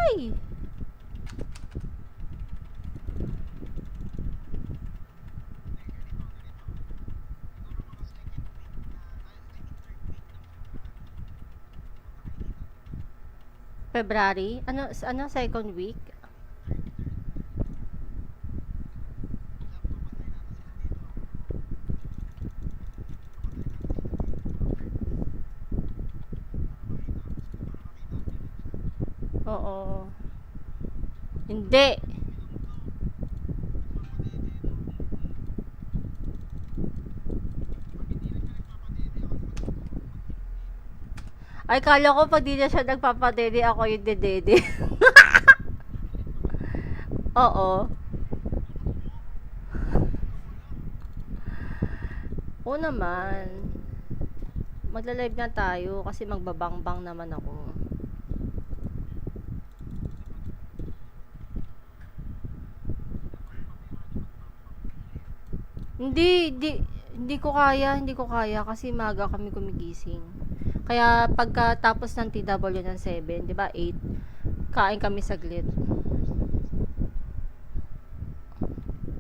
Ay! February? Ano second week? Oo. Hindi. Ay, kala ko pag di na siya nagpapadede, ako yung dedede. Oo. Oo naman. Magla-live na tayo kasi magbabangbang naman ako. Hindi ko kaya kasi maga kami gumigising. Kaya pagkatapos ng TW ng 7, 'di ba, 8, kain kami saglit.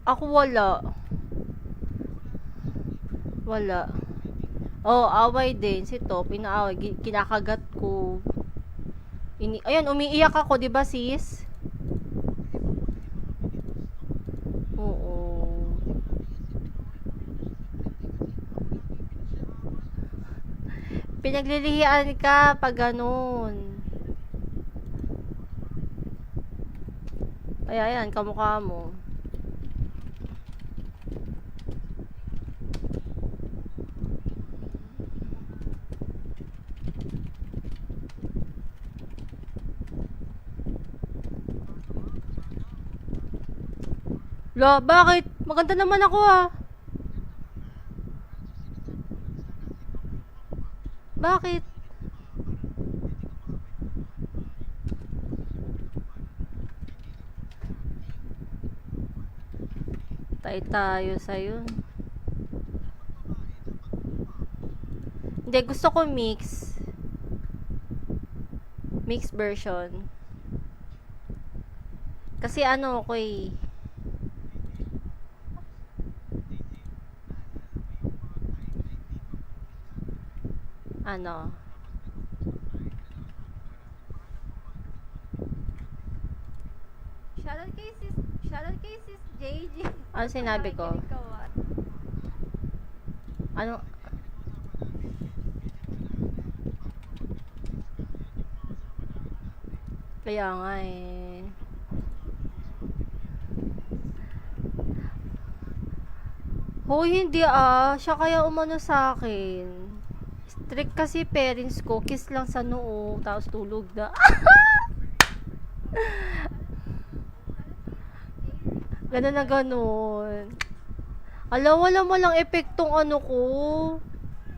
Ako wala. Wala. Oh, away din si Top, inaaway, kinakagat ko. Ayun, umiiyak ako, 'di ba, sis? Oo. Pinaglilihian ka pag ganun. Ay, ayan, kamukha mo. La, bakit? Maganda naman ako ah. Bakit? Tay tayo sa'yo. Hindi, gusto ko mix. Mix version. Kasi ano ko eh. Ano? Shoutout kay sis JJ. Ano sinabi ko? Ano? Kaya nga eh. Hoy, hindi ah. Siya kaya umano sa akin. Strict kasi parents ko. Kiss lang sa noo. Tapos tulog na. Ganun na ganun. Alam, wala mo lang epektong ano ko.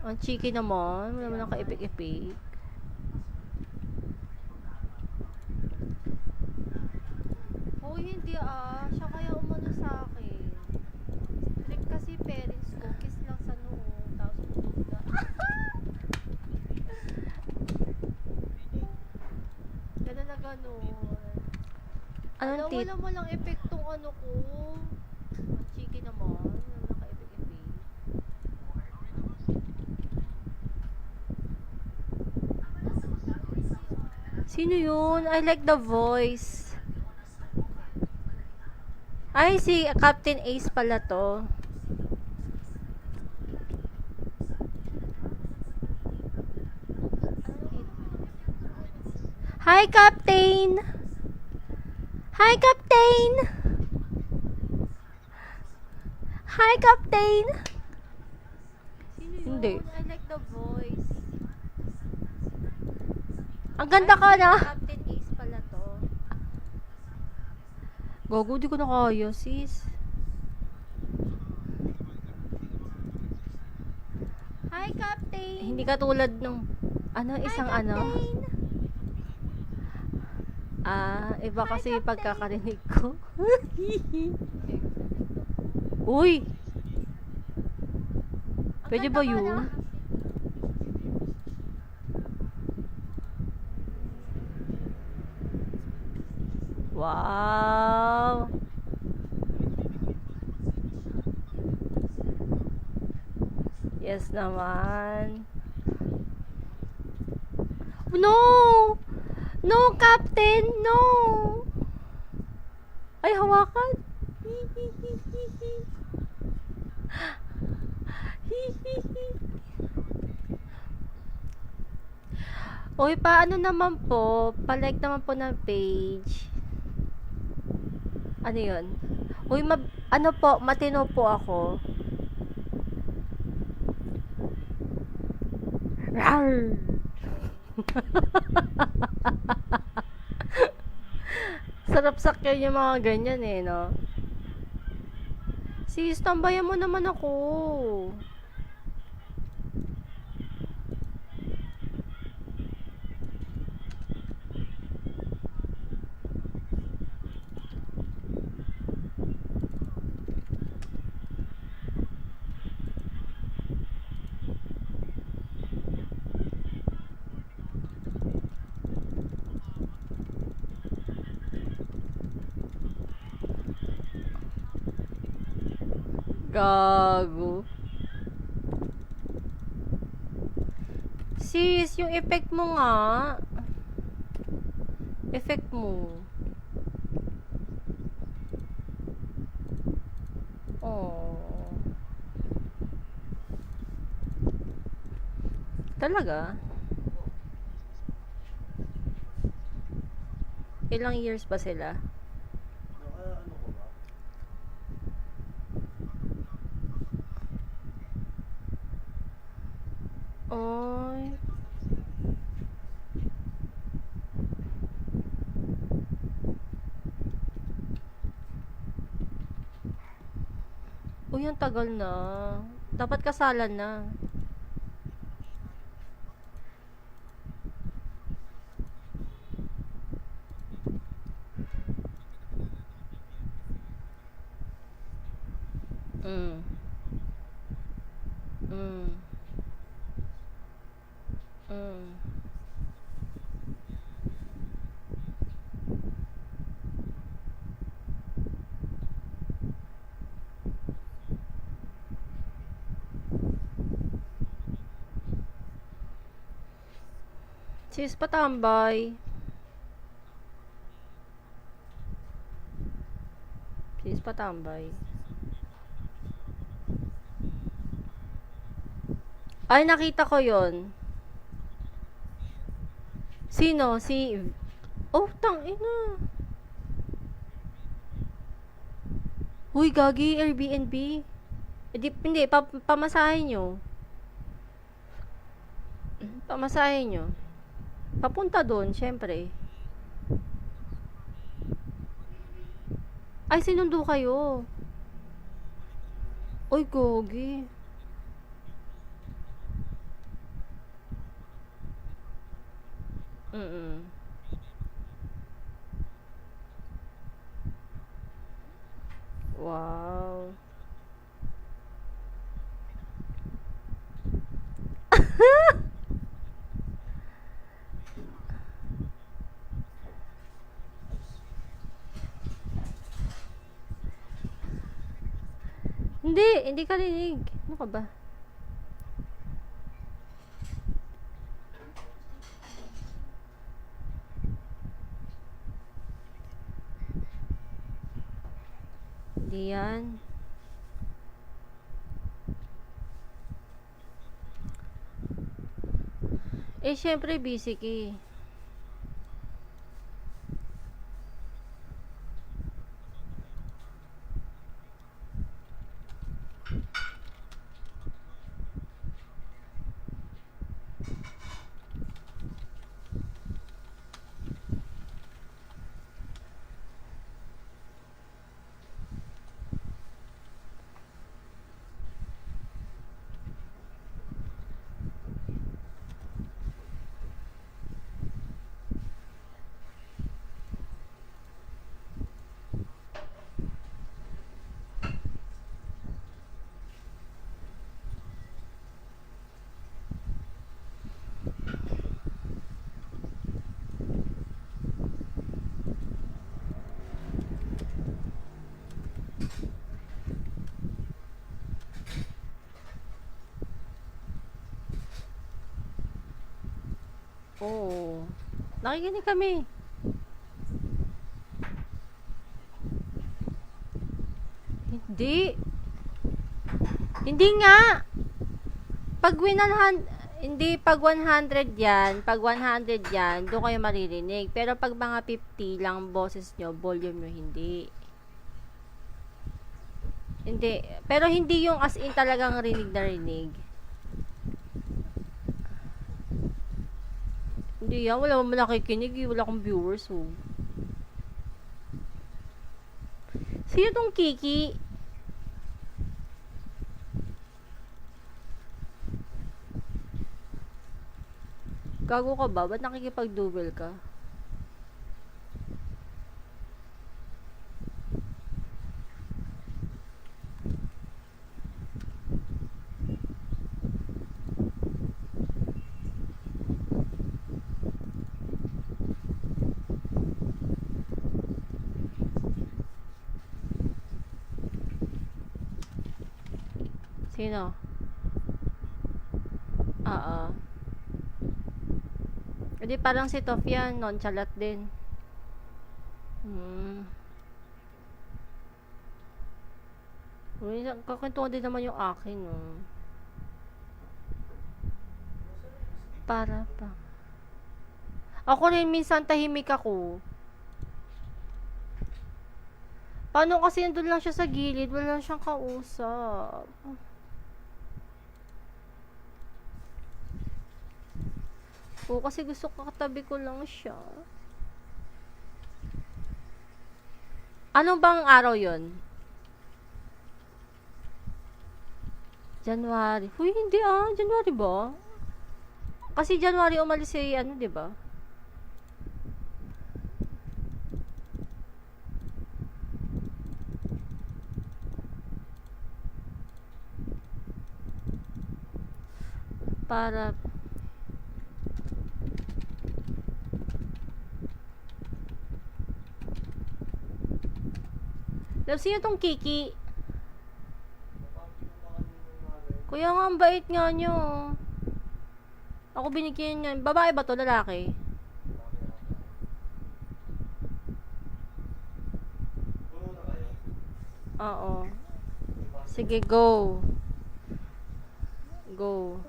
Ang cheeky naman. Wala mo lang ka-epek-epek. Hoy, hindi ah. Siya kaya umano sa akin. Strict kasi parents ko. Kiss lang sa noo. Tapos tulog na. Ganun na ganun. Alam, wala mo lang epektong ano ko. Ang cheeky naman. Wala mo lang ka-epek-epek. Sino yun? I like the voice. Ay, si Captain Ace pala to. Hi, Captain! Hi, Captain! Hi, Captain! Hindi. I like the voice. Ang ganda ka na. Captain Ace pala to. Gogo, di ko na kaya, sis. Hi, Captain! Hindi ka tulad nung, isang Hi, ano. Captain! Iba Hi, kasi yung Captain. pagkakarinig ko. Uy! Ang Pwede ganda ba ka yun? na. Wow. Yes naman. No! No, Captain! No! Ay, hawakan! Uy, paano naman po? Pa-like naman po ng page. Ano yun? Uy, ano po, matino po ako. Rawr! Sarap sakyan yung mga ganyan eh, no? Sis, tambayan mo naman ako. Gago. Sis, yung effect mo nga. Effect mo. Oh. Talaga? Ilang years ba sila? Ano ko ba? Oy. Uy, ang tagal na. Dapat kasalan na. Mm. Mm. Mm. Sis, patambay. Sis, patambay. Ay, nakita ko yon. Sino? Si... Oh, tangina. Huy, gagi, Airbnb. Hindi, pamasahin nyo. Pamasahin nyo. Papunta doon, syempre. Ay, sinundo kayo. Uy, gogi. Mm. Wow. Hindi ka rinig. Ano ka ba? Hindi yan. Eh, syempre busy ka eh. Oo. Nakikinig kami. Hindi. Hindi nga. Pag 100 yan, pag 100 yan, doon kayo maririnig. Pero pag mga 50 lang boses nyo, volume nyo, hindi. Hindi. Pero hindi yung as in talagang rinig na rinig. Hindi yan. Wala mo nakikinig. Wala akong viewers. Oh. Sino tong Kiki? Gago ka ba? Ba't nakikipag-double ka? Sino? Oo. Hindi parang si Tofia, nonchalant din. Uy, kakwentuhan din naman yung akin, oh. Para pa. Ako rin, minsan tahimik ako. Paano kasi nandun lang siya sa gilid, wala lang siyang kausap. Oo, kasi gusto ko katabi ko lang siya. Anong bang araw yon? January. Huy, hindi ah. January ba? Kasi January umalis si ano, di ba? Para sino tong Kiki? Kuya nga, ang bait nga nyo. Ako binigyan niya. Babae ba to? Lalaki? Oo. Sige, go. Go.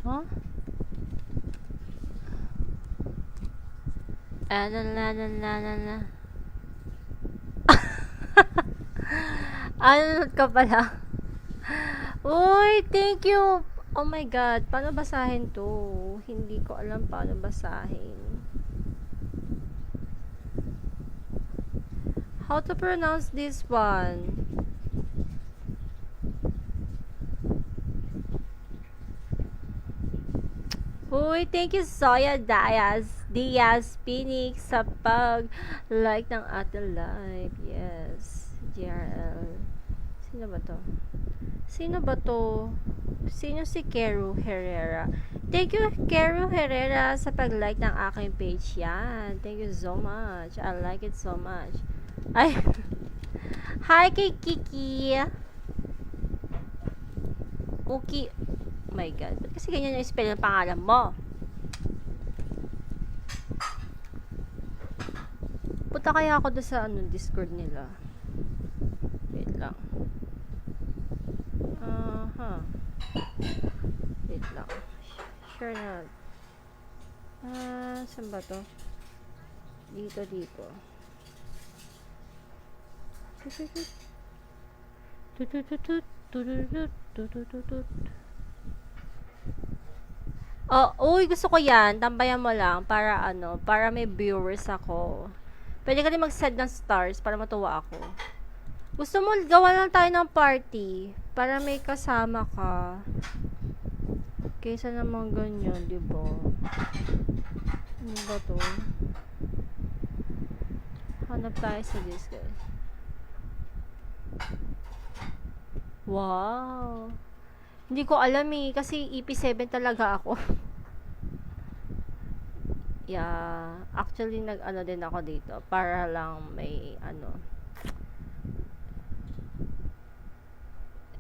Huh? La la la la la la. Ano ka pala? Uy, thank you. Oh my God, paano basahin to? Hindi ko alam paano basahin. How to pronounce this one? Uy, thank you Zoya Diaz Phoenix sa pag-like ng ating live. Yes. JRL. Sino ba to? Sino ba to? Sino si Keru Herrera? Thank you Keru Herrera sa pag-like ng aking page. Yan. Thank you so much. I like it so much. Ay. Hi kay Kiki. Okay. Oh my God. Ba't kasi ganyan yung spell ng pangalan mo? Punta kaya ako doon sa Discord nila. Wait lang. Wait lang. Sure na. Saan ba to? Dito. Oh, uy, gusto ko yan. Tambayan mo lang para para may viewers ako. Pwede ka rin mag-set ng stars para matuwa ako. Gusto mo, gawa lang tayo ng party para may kasama ka. Kaysa naman ganyan, di ba? Ano ba to? Hanap tayo sa Discord. Wow! Hindi ko alam eh, kasi EP7 talaga ako. Yeah, actually nag-ano din ako dito para lang may ano.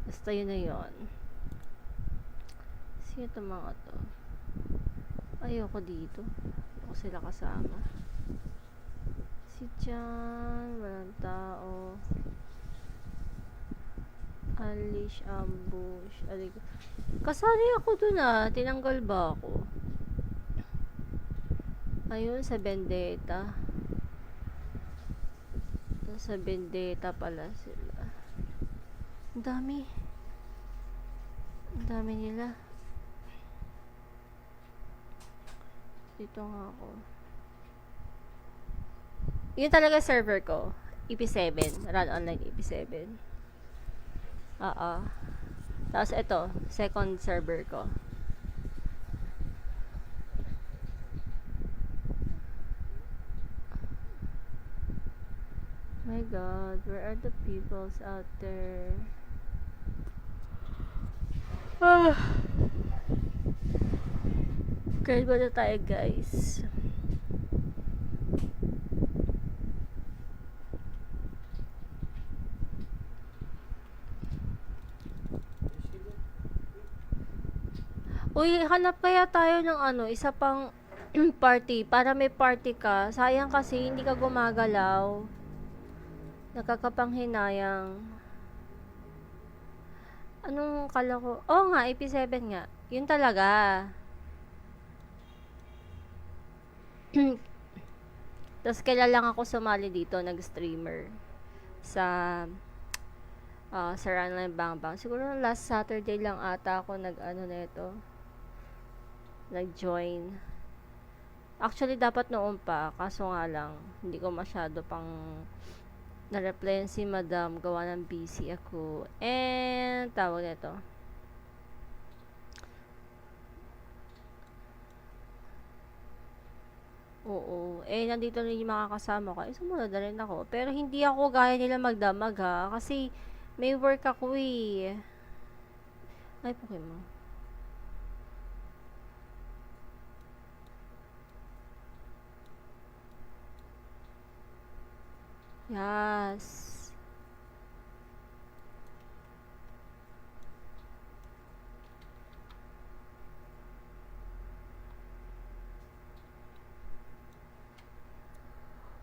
Basta yun na yun. Sino to mga to? Ayoko dito. Ayoko sila kasama. Si Jan, walang tao. Alish, ambush. Kasali ako dun ah. Tinanggal ba ako? Ayun, sa Vendetta. Sa Vendetta pala sila. Ang dami. Ang dami nila. Dito nga ako. Yun talaga server ko. EP7. Run online EP7. Tapos ito, second server ko. My God, where are the peoples out there? Kahit ba na tayo, guys? Uy, hanap kaya tayo ng ano, isa pang party para may party ka. Sayang kasi hindi ka gumagalaw. Nakakapanghinayang. Anong kala ko? Oo nga, EP7 nga. Yun talaga. Tapos kailan lang ako sumali dito, nag-streamer. Sa Runline Bang Bang. Siguro last Saturday lang ata ako nag-ano na ito. Nag-join. Actually, dapat noon pa. Kaso nga lang, hindi ko masyado pang na-replyan si Madam. Gawa ng busy ako. And, tawag nito. Oo. Nandito rin yung mga kasama ko. Sumunod na rin ako. Pero hindi ako gaya nila magdamag ha. Kasi, may work ako eh. Ay, Pokemon. Yes.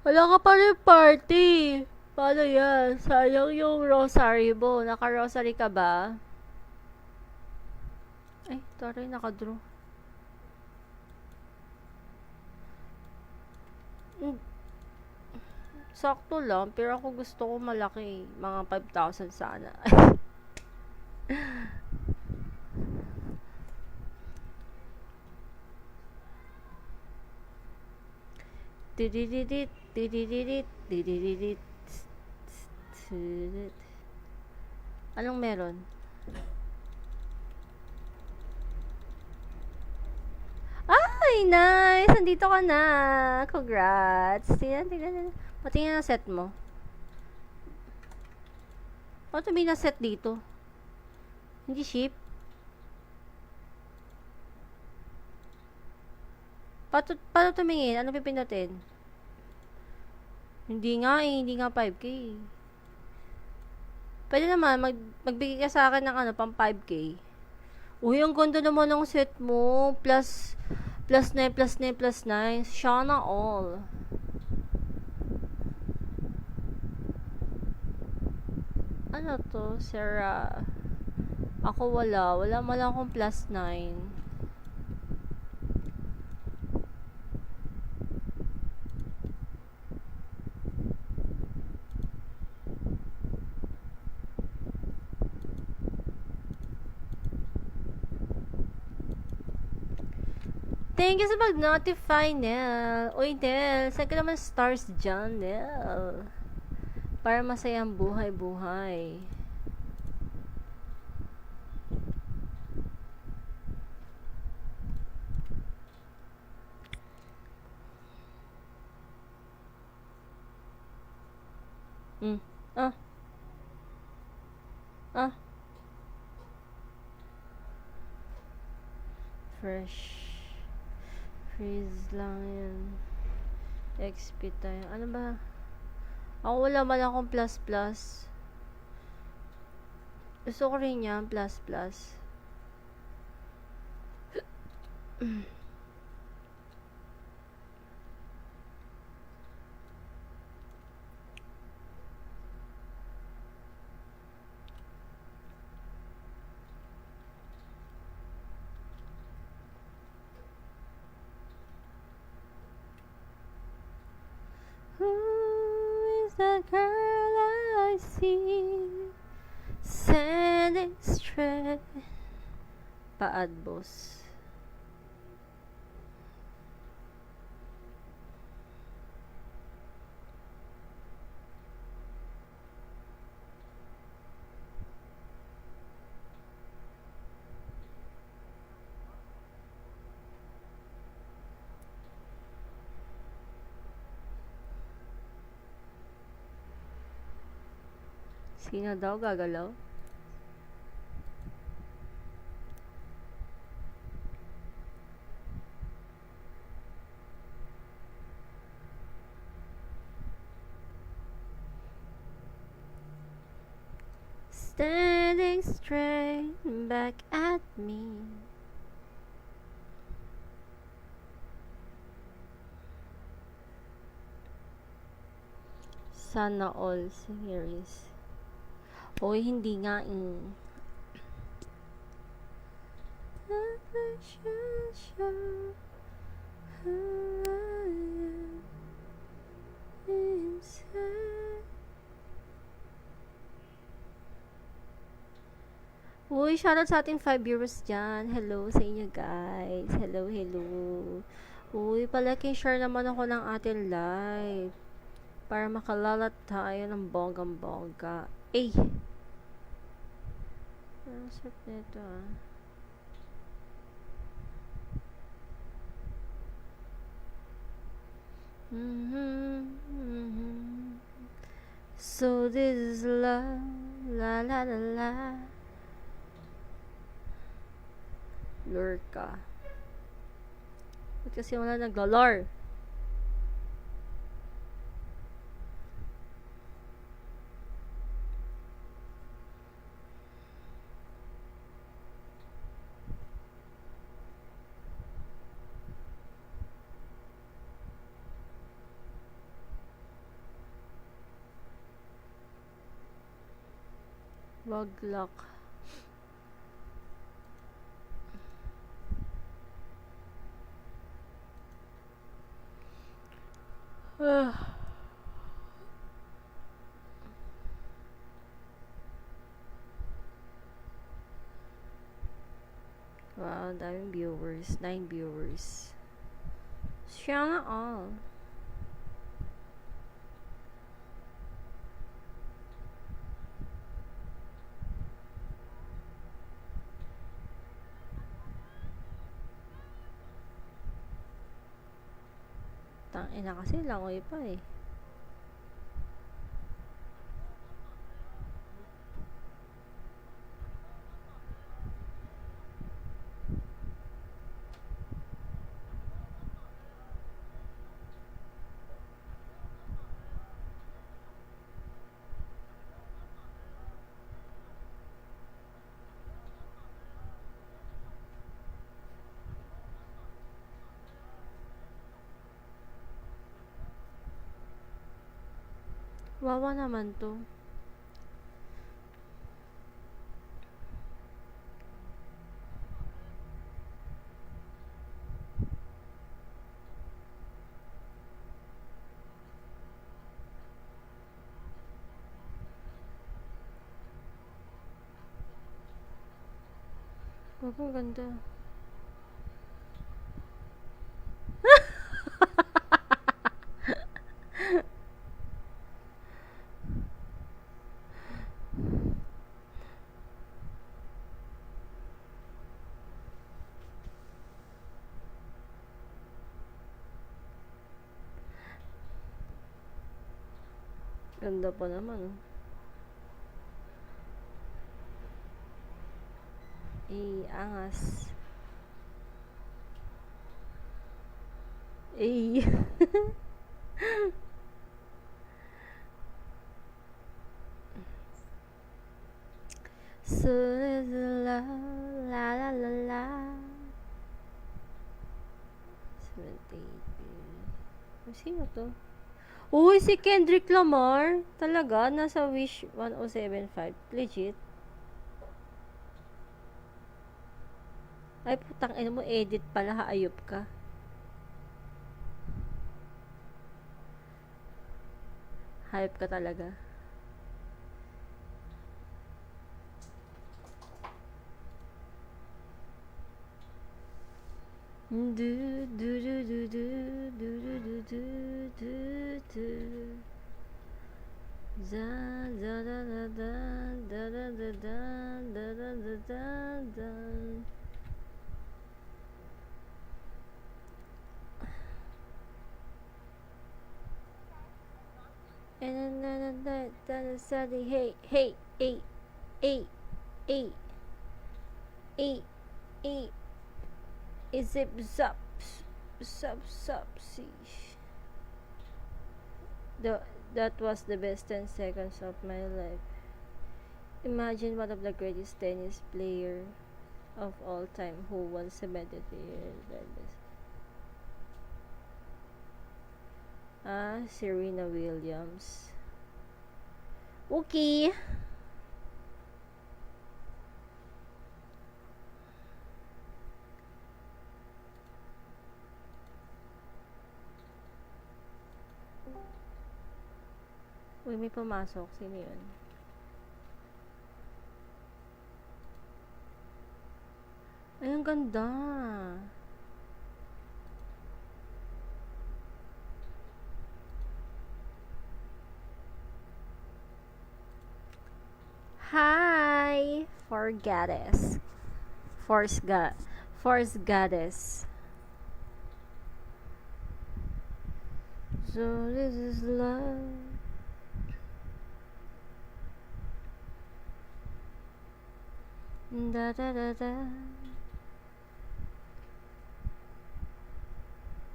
Wala ka pa rin party. Paano yan? Sayang yung rosary mo. Naka-rosary ka ba? Ay, taray, naka-draw. Sakto lang, pero ako gusto ko malaki. Mga 5,000 sana. Didididit, didididit, didididit. Anong meron? Ay, nice! Nandito ka na. Congrats. Tingnan. Patingin ang set mo. Paano may na-set dito? Hindi ship? Paano tumingin? Ano pipindutin? Hindi nga 5K. Pwede naman, magbigay ka sa akin ng pang 5K. Uy, ang ganda naman ng set mo. Plus 9, plus 9, plus 9. Sana all. Ano to? Sarah. Ako wala. Wala mo lang akong plus 9. Thank you sa pag-notify, Nel. Uy, Nel, saan ka naman stars dyan, Nel? Para masayang buhay-buhay. Ah. Ah. Fresh. Freeze lang yan. XP tayo. Ano ba? Ako wala man akong plus plus. Gusto ko rin yan, plus plus. Who is the girl I see sending straight? Paad, boss. Sino daw gagalaw? Standing straight back at me. Sana all series. Oy, hindi nga eh. Uy, shoutout sa ating 5 viewers dyan. Hello sa inyo guys. Hello, hello. Uy, palaking share naman ako ng ating live. Para makalalat tayo ng bonggang-bongga. Eh! Ang sarap nito ah. So this is love. La la la la. Lure ka. Ba't kasi wala naglalore? Wag luck. Wow, daming viewers. 9 viewers. Siya nga all. Tangina kasi langoy pa eh. Wawa naman to. Wag, ang ganda. Ganda pa naman. Angas. Eh. So la la la la la. 78. Sino to? Uy, si Kendrick Lamar. Talaga, nasa Wish 1075. Legit. Ay, putang ina mo, edit pala, haayop ka. Hayop ka talaga. Du du du du du du du du du du. Da da da da da da da da da da da da da. And then suddenly, hey, hey, hey, hey, hey, hey, hey, is it sup, see. That was the best 10 seconds of my life. Imagine one of the greatest tennis player of all time who won 73 years. Serena Williams. Okay. Uy, may pumasok. Sino yun? Ay, ang ganda. Hi, Forgoddess. Force Goddess. So this is love. Da da da da.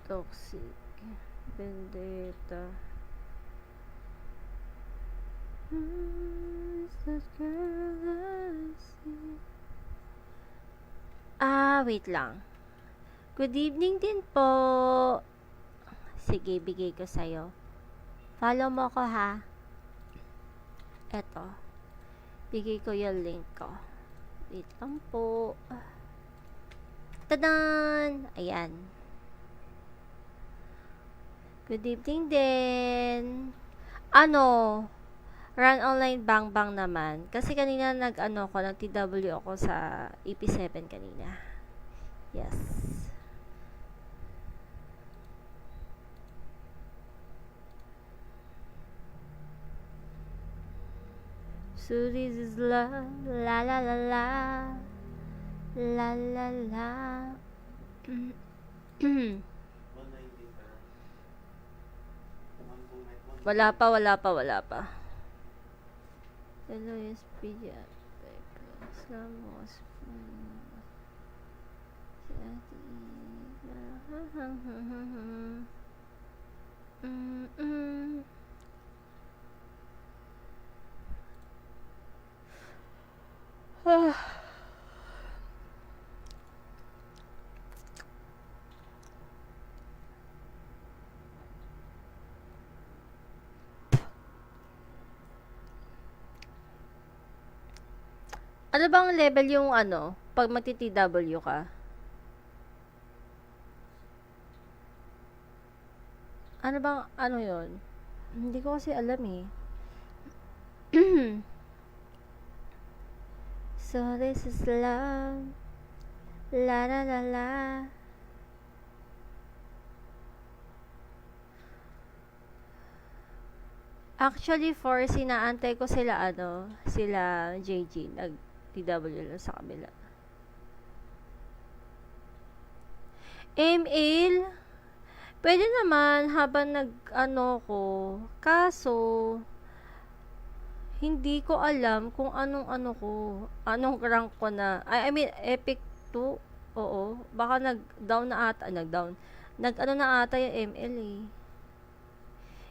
Toxic. Vendetta. Who's that girl I see? Wait lang. Good evening din po. Sige, bigay ko sa'yo. Follow mo ko ha. Eto. Bigay ko yung link ko. Wait lang po. Tadan! Ayan. Good evening din. Run online bang bang naman. Kasi kanina nag-TW ako sa EP7 kanina. Yes. So this is love, la la la la, la la la. 190 pa. Wala pa. Hello, yes, PJ. Islam was Ano bang level yung pag magti-TW ka? Ano yun? Hindi ko kasi alam eh. So this is love. La la la la. Actually, sinaantay ko sila sila JG, nag-TW lang sa kabila. Email? Pwede naman habang ko. Kaso, Hindi ko alam kung anong ano ko, anong rank ko na. I mean, Epic 2. Oo. Baka nag-down na ata. Nag-down. Nag-ano na ata yung ML eh.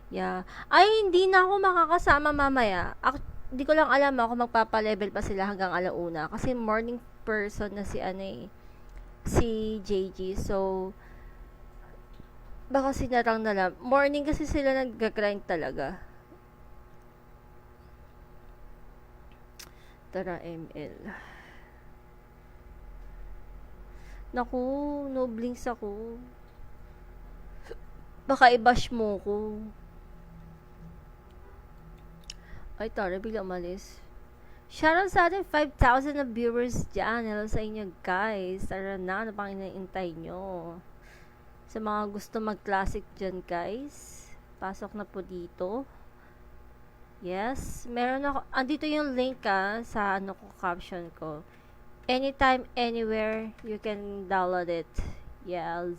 Yeah. Ay, hindi na ako makakasama mamaya. Di ko lang alam ako magpapa-level pa sila hanggang alauna. Kasi morning person na si ano eh. Si JG. So, baka sinarang na lang. Morning kasi sila nag-grind talaga. Tara, ML. Naku, no blinks ako. Baka i-bash mo ko. Ay, tara, bigla umalis. Shoutout sa ating 5,000 na viewers dyan. Hello sa inyo, guys. Tara na, ano pang inaintay nyo? Sa mga gusto mag-classic dyan, guys. Pasok na po dito. Yes, meron ako. Andito yung link sa ano ko, caption ko. Anytime, anywhere, you can download it. Yes.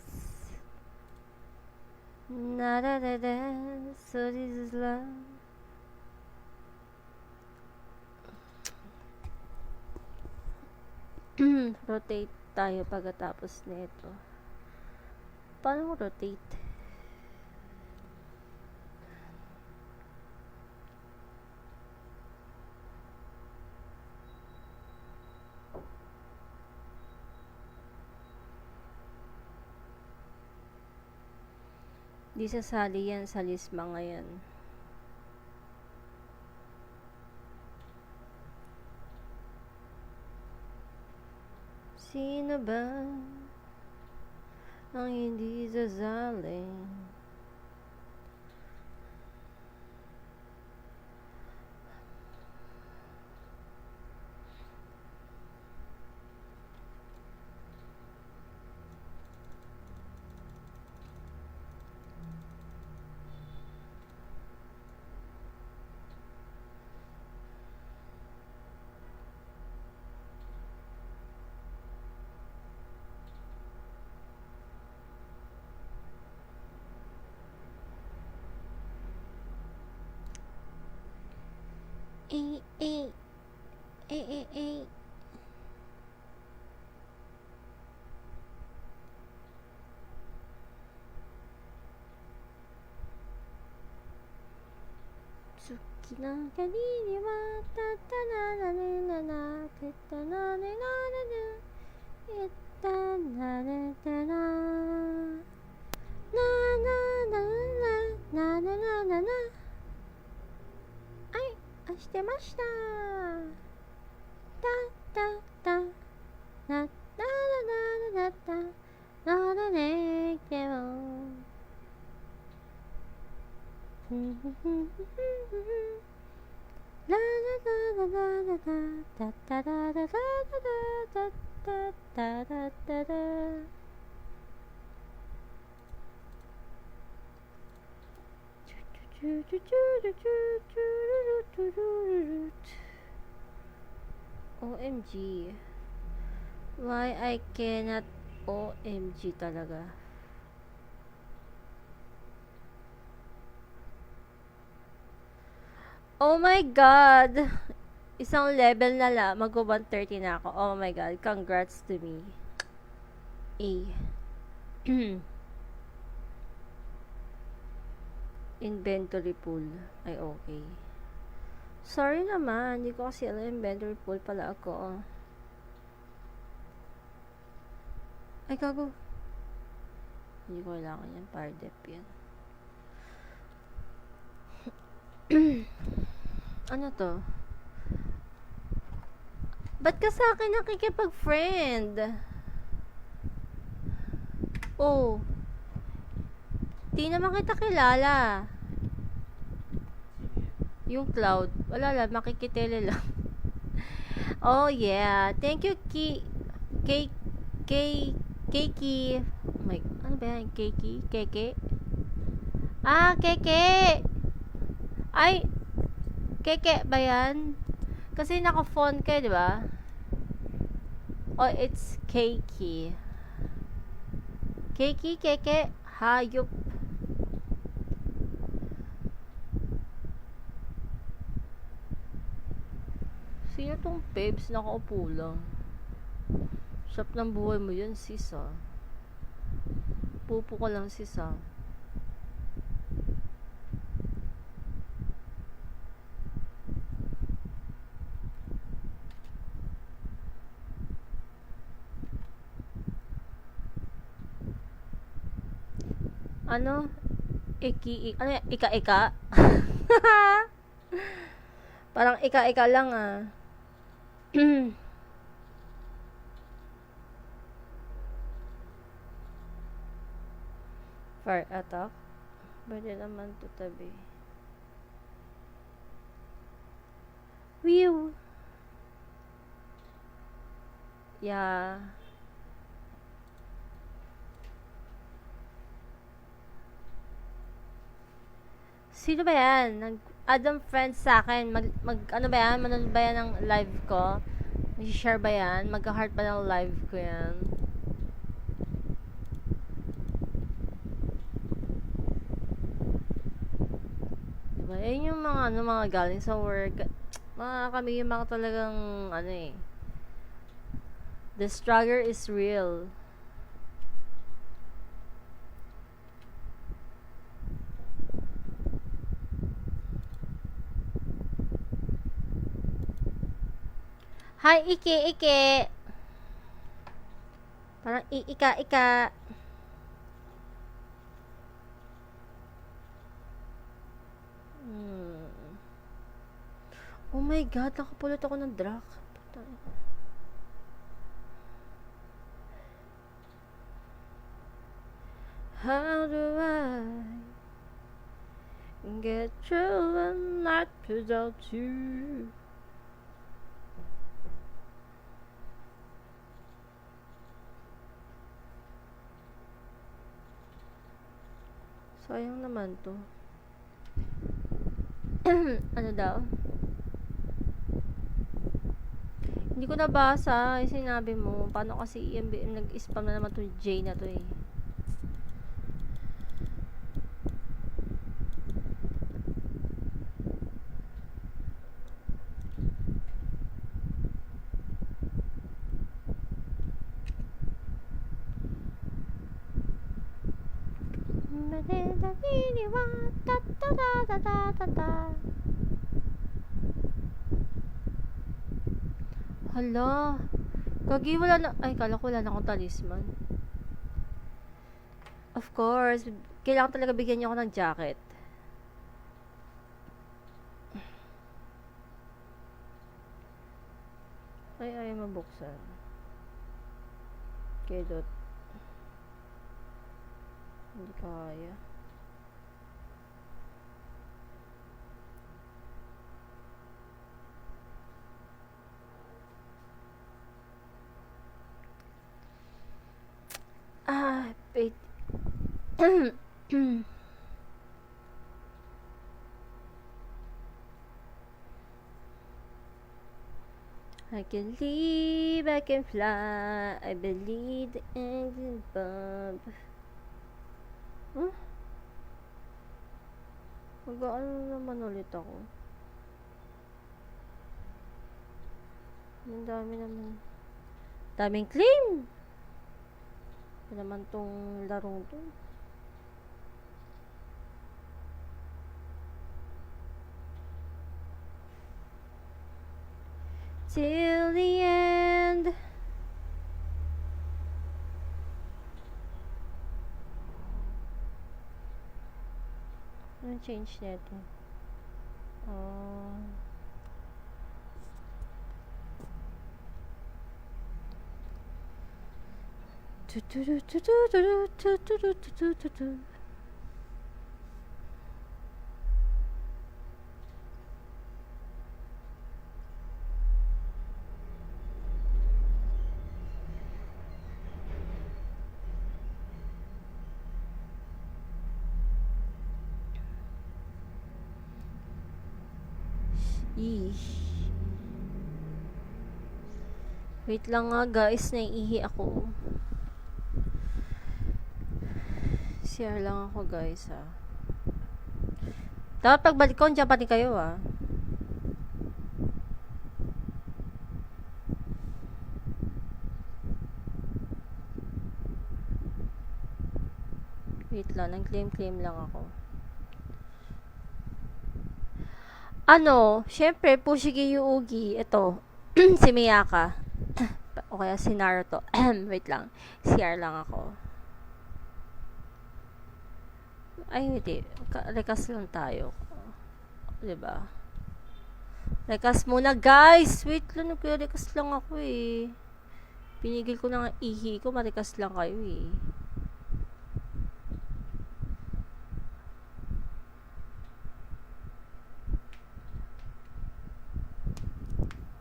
Na da da da, so this is love. Rotate tayo pagkatapos nito. Paano rotate? Di sasali yan sa Lisma ngayon. Sino ba ang hindi sasali? Eh, eh, eh, eh, eh. Tsuki na kanini wa tatanananana tatanananana itananana na na na na na na na na na. Ay, してました。たたたなななななたならねけど。ララララララタタララララタタタタタタ。OMG. Why I cannot OMG talaga. Oh my God. Isang level na lang. Mag-130 na ako. Oh my God. Congrats to me. A. Inventory pool. Ay, okay. Sorry naman. Hindi ko kasi alam inventory pool pala ako. Ay, gago. Hindi ko kailangan yan. Power dep yan. Ano to? Ba't ka sa akin nakikipag-friend? Oh. Di naman kita kilala. Yung cloud. Wala lang, makikitele lang. Oh yeah. Thank you, Keiki. Oh my, ano ba yan? Keiki? Keke? Ah, Keke! Ay, Keke ba yan? Kasi naka-phone ka, di ba? Oh, it's Keiki. Keiki, Keke, hayop. Sino tong babes? Nakaupo lang. Sarap ng buhay mo yun, sis, ah. Pupo ka lang, sis, ah. Ano? Ano yan? Ika-ika? Parang ika-ika lang, ah. Fire attack? Pwede naman to tabi. Whew! Yeah. Sino ba yan? Nag-add ang friends sa akin. Ano ba yan? Manonood ba yan ng live ko? Mag-share ba yan? Mag-heart ba ng live ko yan? Diba? Yan yung mga, mga galing sa work. Mga kami yung mga talagang, the struggle is real. Hi, Ike. Parang ika. Oh my God, nakapulot ako ng drac. How do I get through a night without you? Sayang naman to. Ano daw? Hindi ko nabasa yung sinabi mo. Paano kasi nag-spam na naman to J na to eh. Hala. Gagi, wala na. Ay, kala ko wala na akong talisman. Of course. Kailangan talaga bigyan niyo ako ng jacket. Ay, mabuksan. Okay, dot. Hindi kaya. Wait. I can live, I can fly, I believe the engine above. Huh? Mag-ano naman ulit ako. Ang dami naman. Daming claim! Ito naman tong larong to. Till the end. Anong change nito? Wait lang nga guys, naiihi ako. CR lang ako guys ha. Dapat pagbalik ko, dyan pati kayo ha. Wait lang, nag-claim lang ako. Ano, syempre, Fushigi Yuugi, ito, si Miyaka. O kaya si Naruto. Wait lang, CR lang ako. Ay, hindi. Rekas lang tayo. Diba? Rekas muna, guys! Wait lang, nagre-rekas lang ako eh. Pinigil ko na nga ihi ko, marikas lang kayo eh.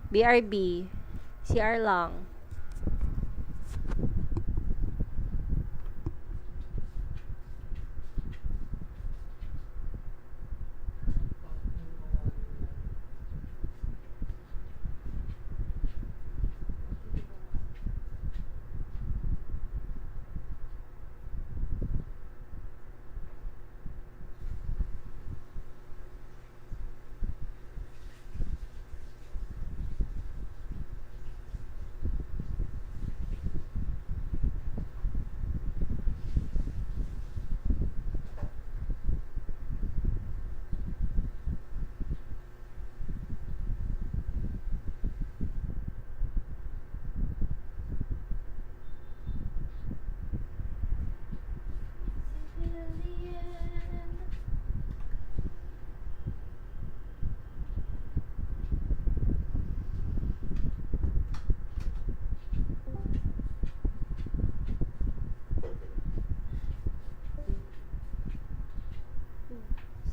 BRB. CR lang.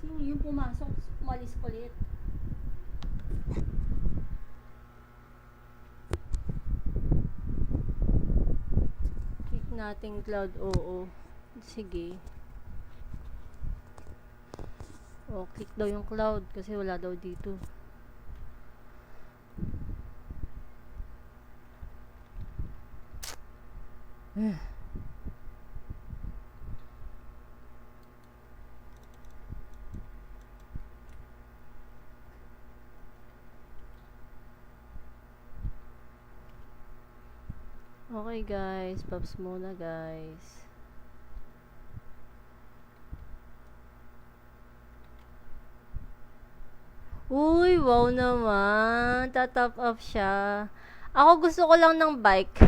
Sino yung pumasok? Umalis ulit. Click natin cloud. Oo. Sige. O, click daw yung cloud kasi wala daw dito. Okay guys, pops muna guys. Uy, wow naman. Tatop up siya. Ako gusto ko lang ng bike.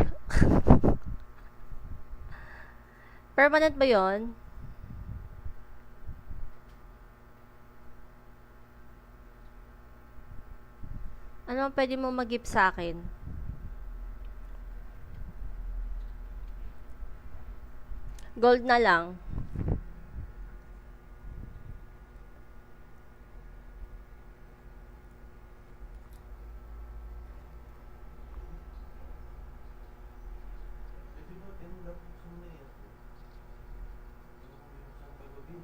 Permanent ba yon? Ano ang pwede mo mag-gift sa akin? Gold na lang. Pwede ba tinulak sa mga yan? Sa pagbabi.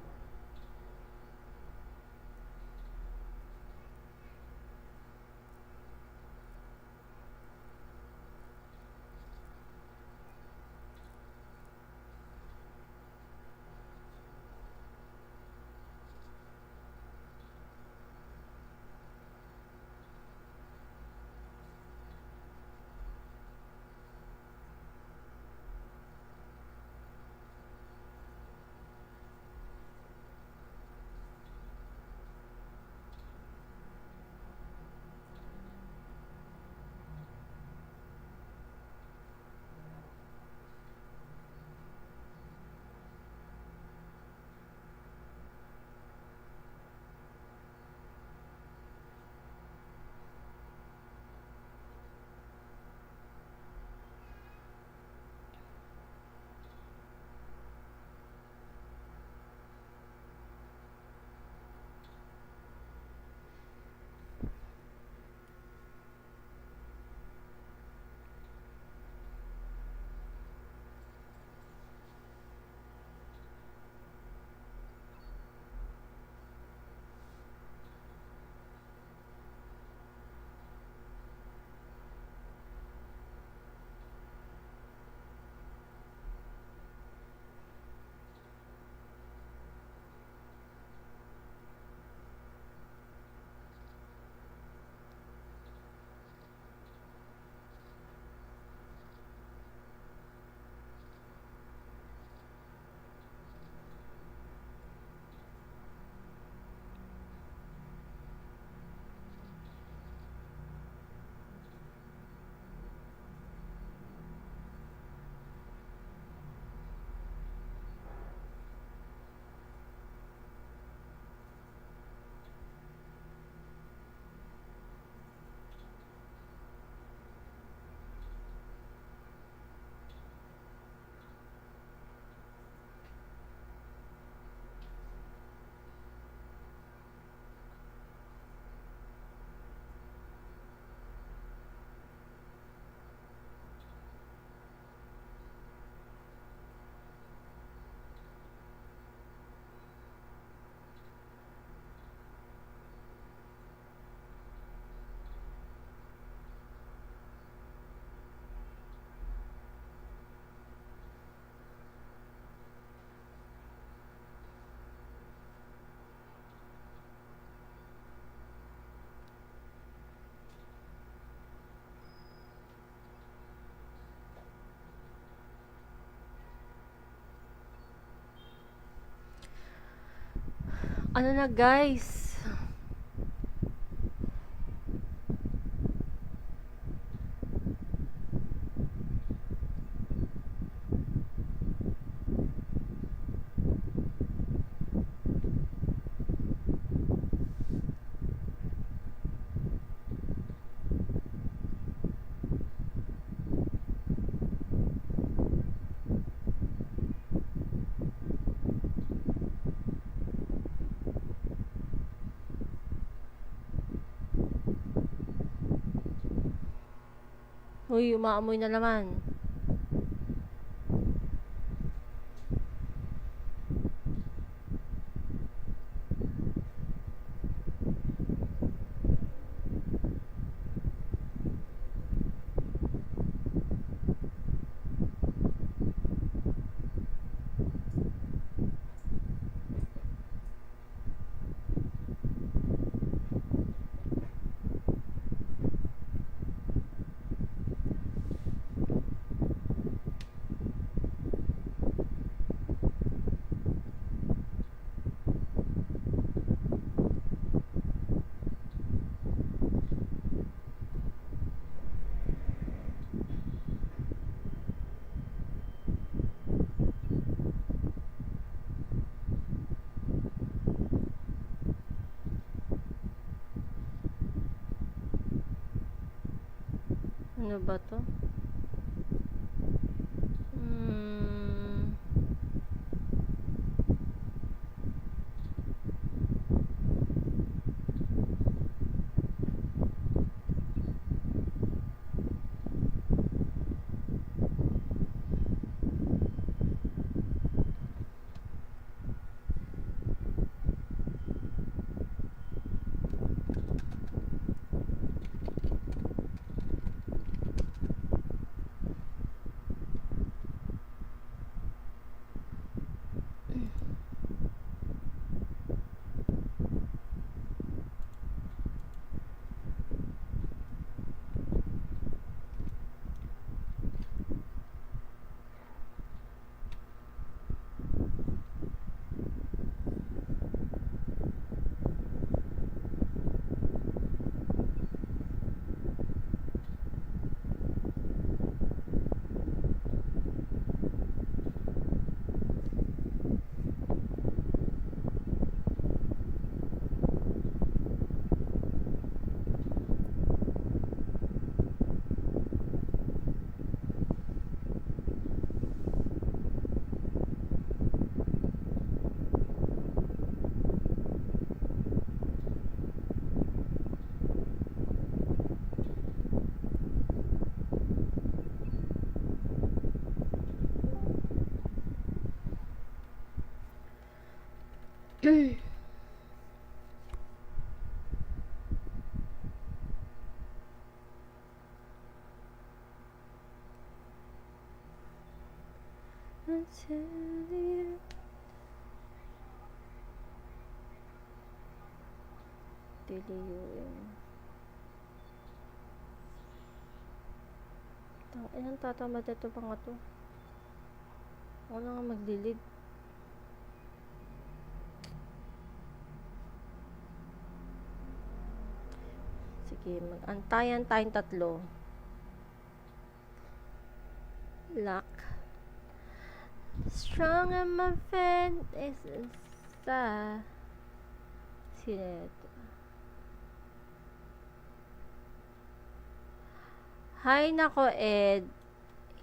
Ano na guys? Uy, umaamoy na naman. Ano ba to? Hmm. Until you diliyuin. Ilang tatamad ito pa nga to. Ako na nga maglilid. Sige, mag-antayan tayong tatlo. Luck. Strong and my friend is sa. Sino ito? Hay nako Ed.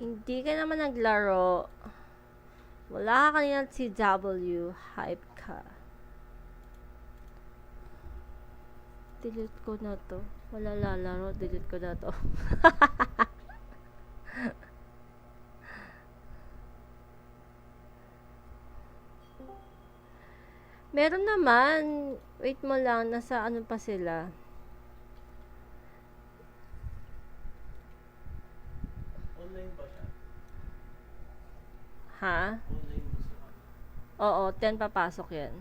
Hindi ka naman naglaro. Wala ka kanina si W. Hype ka. Delete ko na to. Wala lalaro. Delete ko na to. Meron naman. Wait mo lang. Nasa ano pa sila. Online pa siya. Ha? Online mo siya. Oo. 10 papasok yan.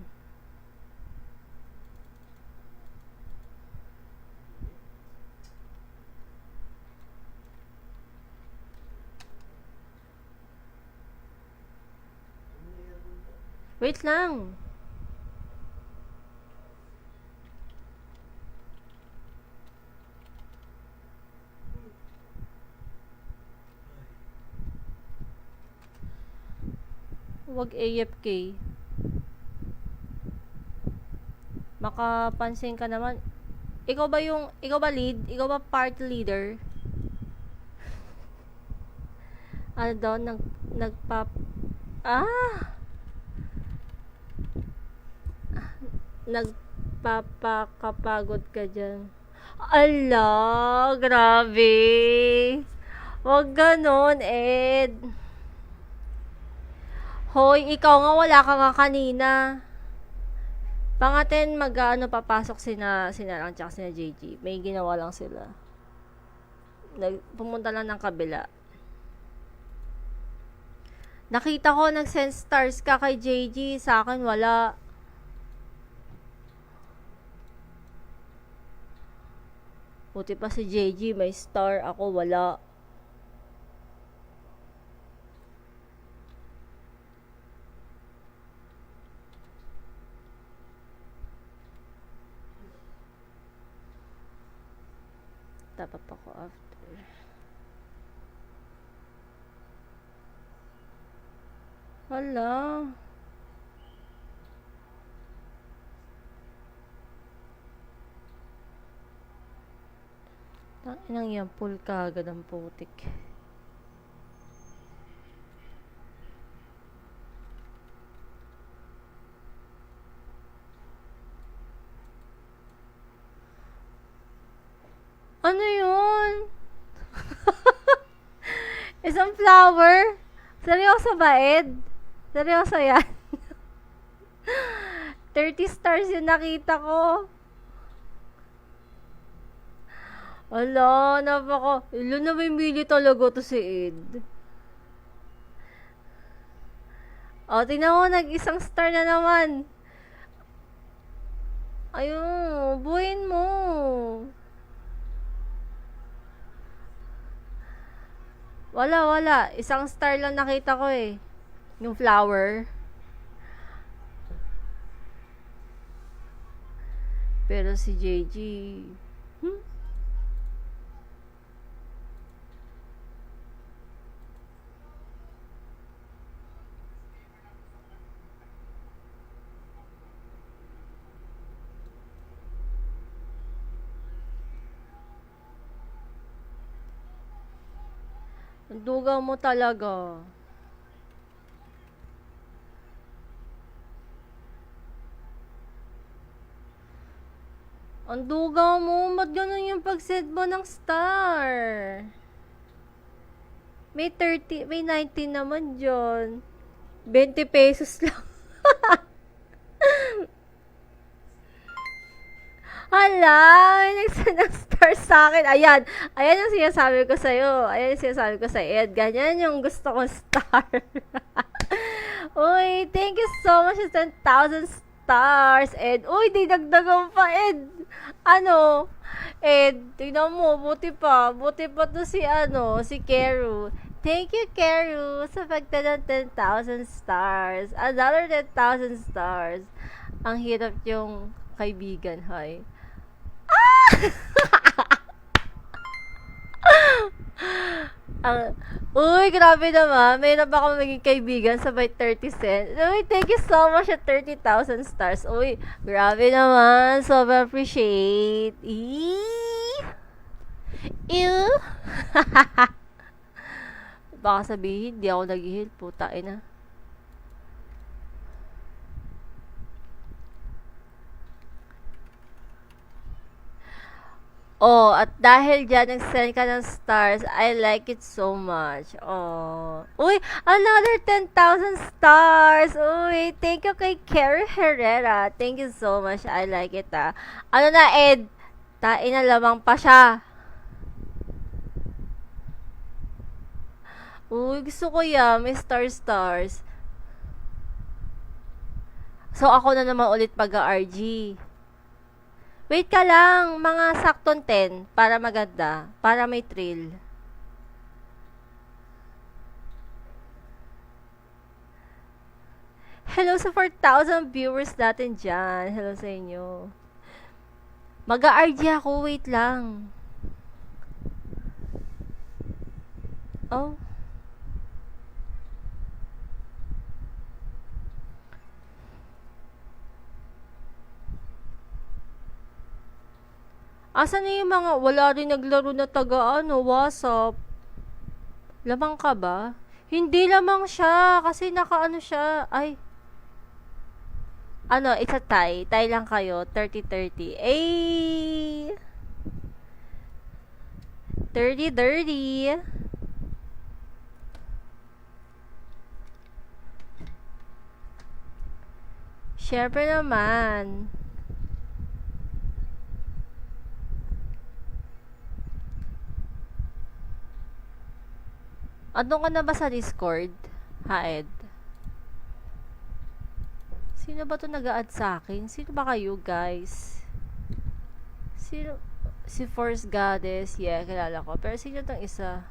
Wait lang. Wag AFK. Makapansin ka naman. Ikaw ba lead? Ikaw ba party leader? Ano daw, nagpap... Ah! Nagpapakapagod ka dyan. Ala, grabe. Wag ganon, Ed. Hoy, ikaw nga, wala ka nga kanina. Pangatin, papasok sina lang tsaka sina JG. May ginawa lang sila. Pumunta lang ng kabila. Nakita ko, nag-send stars ka kay JG. Sa akin, wala. Buti pa si JG, may star. Ako, wala. Dapat ako after. Hala. Tanginang yan, full kagad ang putik. Ano yun? Isang flower? Seryoso ba, Ed? Seryoso yan? 30 stars yung nakita ko. Ala, ilan na may mili talaga to si Ed. O, tingnan mo, nag-isang star na naman. Ayun, buuin mo. Wala. Isang star lang nakita ko eh. Yung flower. Pero si JG... Ang duga mo talaga. Ang duga mo, ba't ganun yung pag-set mo ng star? May 19 naman dyan. 20 pesos lang. Hala, may nagsend ng star sa akin. Ayan yung sinasabi ko sa'yo. Ayan yung sinasabi ko sa Ed. Ganyan yung gusto kong star. Uy, thank you so much sa 10,000 stars, Ed. Uy, dinagdagan pa, Ed. Ano? Ed, tignan mo, buti pa to si Keru. Thank you, Keru, sa pagta ng 10,000 stars. Another 10,000 stars. Ang hirap yung kaibigan, hay. Uy, grabe naman. Mayroon pa akong maging kaibigan sabay 30 cents. Uy, thank you so much at 30,000 stars. Uy, grabe naman. Sobrang appreciate. Ew. Baka sabihin, di ako nag-heal. Puta, ina. Oh, at dahil dyan, nag-send ka ng stars, I like it so much. Oh. Uy, another 10,000 stars. Uy, thank you kay Kerry Herrera. Thank you so much. I like it, ah. Ano na, Ed? Tain na lamang pa siya. Uy, gusto ko yan. May stars. So, ako na naman ulit pag-RG. Wait ka lang, mga saktong 10 para maganda, para may thrill. Hello sa 4,000 viewers natin dyan. Hello sa inyo. Mag-RG ako, wait lang. Oh. Asan na yung mga wala rin naglaro na taga ano, WhatsApp? Lamang ka ba? Hindi lamang siya kasi nakaano siya. Ay, ano, it's a tie. Tie lang kayo. 30-30. Ay! 30-30. Siyempre naman. Ano ka na ba sa Discord? Haed. Sino ba to nag-a-add sa akin? Sino ba kayo, guys? Sino? Si Force Goddess. Yeah, kilala ko. Pero sino tong isa?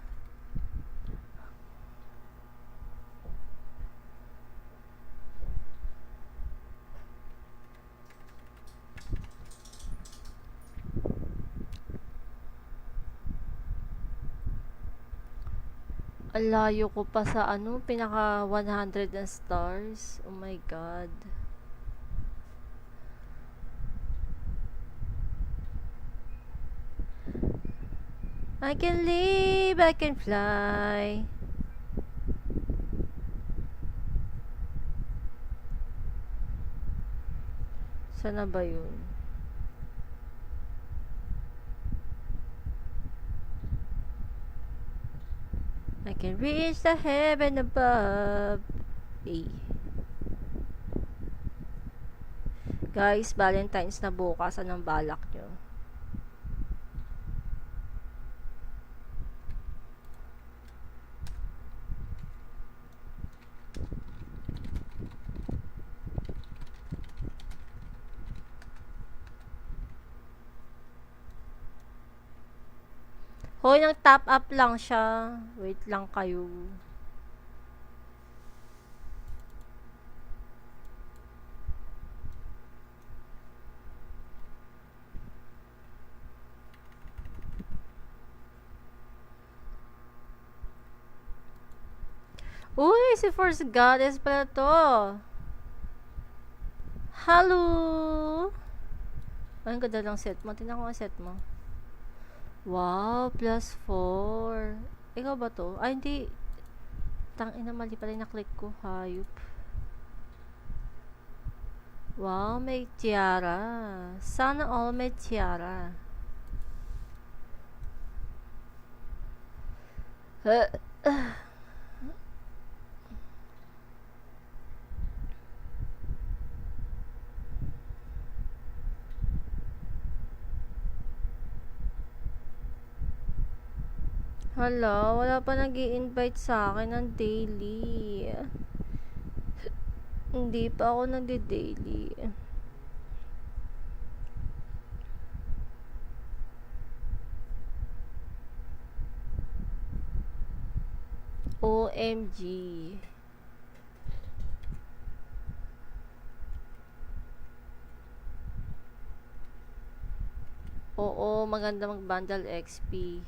Ang layo ko pa sa ano, pinaka 100 na stars. Oh my God. I can live, I can fly. Sana ba yun? I can reach the heaven above. Hey. Guys, Valentine's na bukas. Anong balak nyo? Hoy, nang top up lang siya. Wait lang kayo. Uy, si Force Goddess pala to. Hello! Ay, ang ganda ng set mo. Tingnan ko ang set mo. Wow, +4. Ikaw ba to? Ay, hindi. Tangina, mali pala yung na-click ko. Hayop. Wow, may tiara. Sana all may tiara. Hala, wala pa nag-i-invite sa akin ng daily. Hindi pa ako nagdi-daily. OMG. Oo, maganda mag-bundle XP.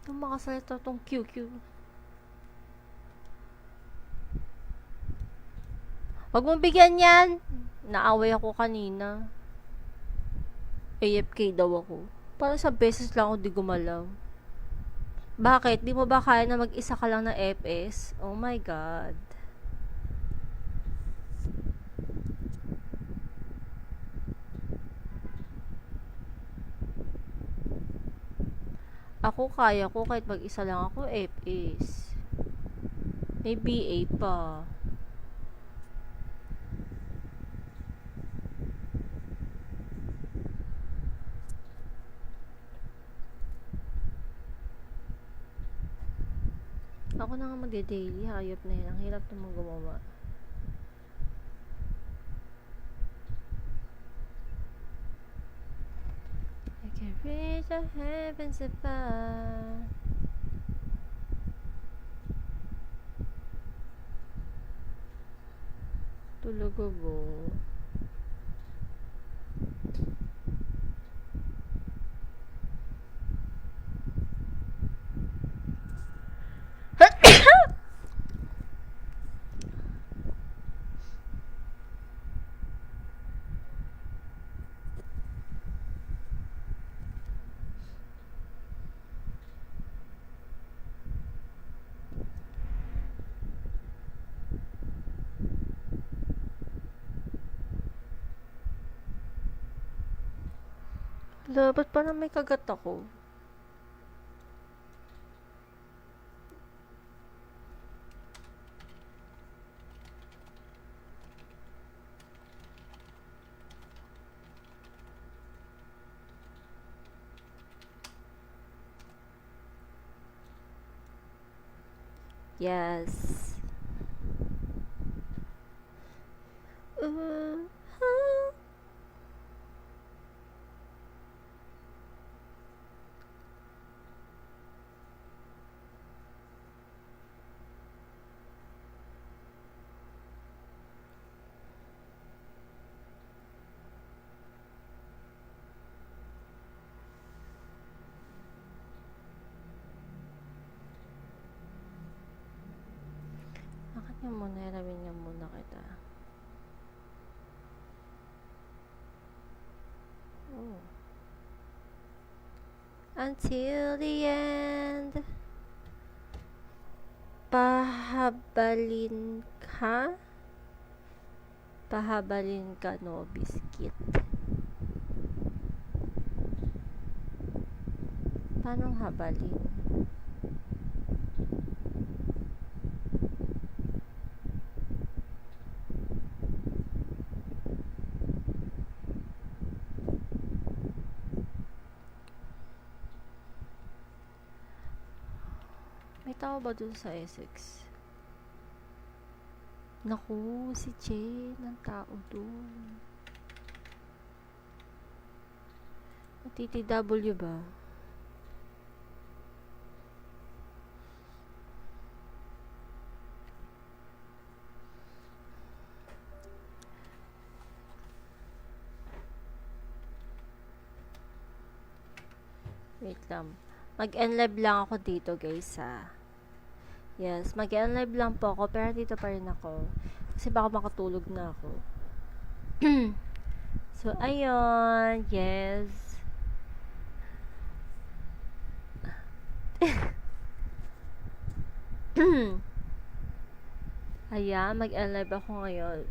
Itong makasalita itong QQ. Wag mong bigyan yan! Naaway ako kanina. AFK daw ako. Parang sa beses lang ako di gumalaw. Bakit? Di mo ba kaya na mag-isa ka lang na FS? Oh my God. Ako kaya ko kahit mag-isa lang ako FS. May BA pa. Ako na nga magde-daily. Hayop na yun. Ang hirap naman gumawa. I can reach the heavens above. Tulog ko. Wala, ba't parang may kagat ako? Yes. Uh, huh. Bakit nga muna? Alamin nga muna kita. Oh. Until the end. Pahabalin ka? Pahabalin ka, no, biscuit. Paano habalin? May tao ba dun sa Essex? Naku, si Jane ang tao dun. TTW ba? Wait lang. Mag-enlive lang ako dito, guys, ha. Yes, mag-enlive lang po ako, pero dito pa rin ako. Kasi baka makatulog na ako. So, ayun. Yes. Ayan, mag-enlive ako ngayon.